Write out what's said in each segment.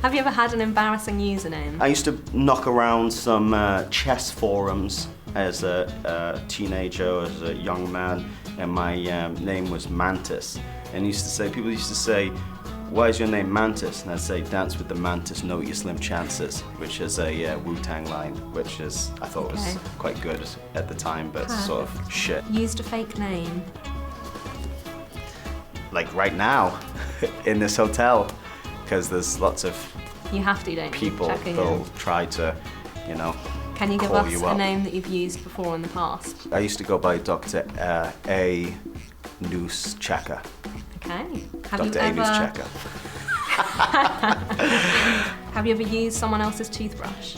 Have you ever had an embarrassing username? I used to knock around some chess forums as a teenager, as a young man, and my name was Mantis. And people used to say, "Why is your name Mantis?" And I'd say, "Dance with the Mantis, know your slim chances," which is a Wu-Tang line, which I thought was quite good at the time, but sort of shit. Used a fake name? Like right now, in this hotel, because there's lots of You have to, don't you? people who'll try to, you know, Can you give call us you a up. name that you've used before in the past? I used to go by Dr. A. Noose Checker. Okay. Have Dr. A. Noose Checker. Have you ever used someone else's toothbrush?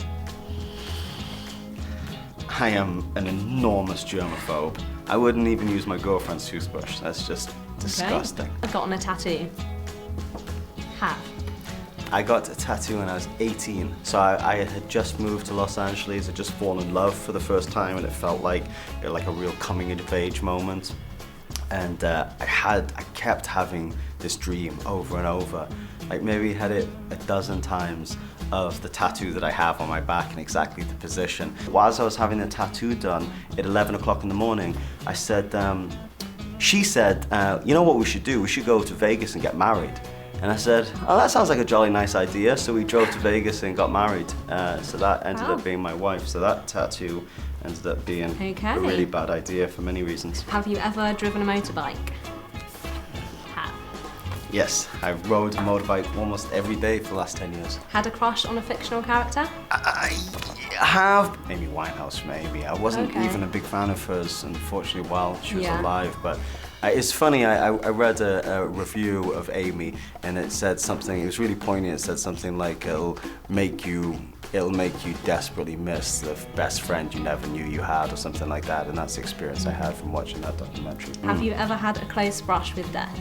I am an enormous germaphobe. I wouldn't even use my girlfriend's toothbrush. That's just disgusting. I've gotten a tattoo. Have. I got a tattoo when I was 18. So I had just moved to Los Angeles. I'd just fallen in love for the first time, and it felt like a real coming of age moment. And I kept having this dream over and over. Like maybe had it a dozen times of the tattoo that I have on my back in exactly the position. Whilst I was having the tattoo done at 11 o'clock in the morning, I said, she said, you know what we should do? We should go to Vegas and get married. And I said, oh, that sounds like a jolly nice idea. So we drove to Vegas and got married. So that ended up being my wife. So that tattoo ended up being a really bad idea for many reasons. Have you ever driven a motorbike? Have. Yes, I've rode a motorbike almost every day for the last 10 years. Had a crush on a fictional character? I have. Amy Winehouse, maybe. I wasn't even a big fan of hers, unfortunately, while she was alive. But it's funny, I read a review of Amy, and it said something, it was really poignant. It said something like, it'll make you desperately miss the best friend you never knew you had, or something like that. And that's the experience I had from watching that documentary. Have you ever had a close brush with death?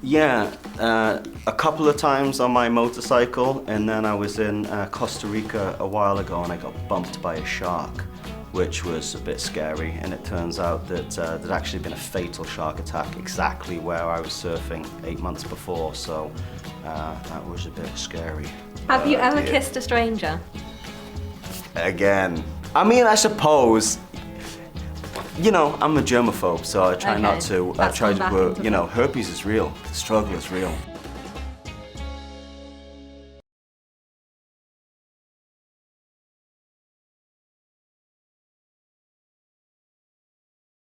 Yeah, a couple of times on my motorcycle, and then I was in Costa Rica a while ago and I got bumped by a shark, which was a bit scary. And it turns out that there'd actually been a fatal shark attack exactly where I was surfing 8 months before, so that was a bit scary. Have you ever kissed a stranger? Again, I mean, I suppose, you know, I'm a germaphobe, so I try not to. I try to, you know, herpes is real. The struggle is real.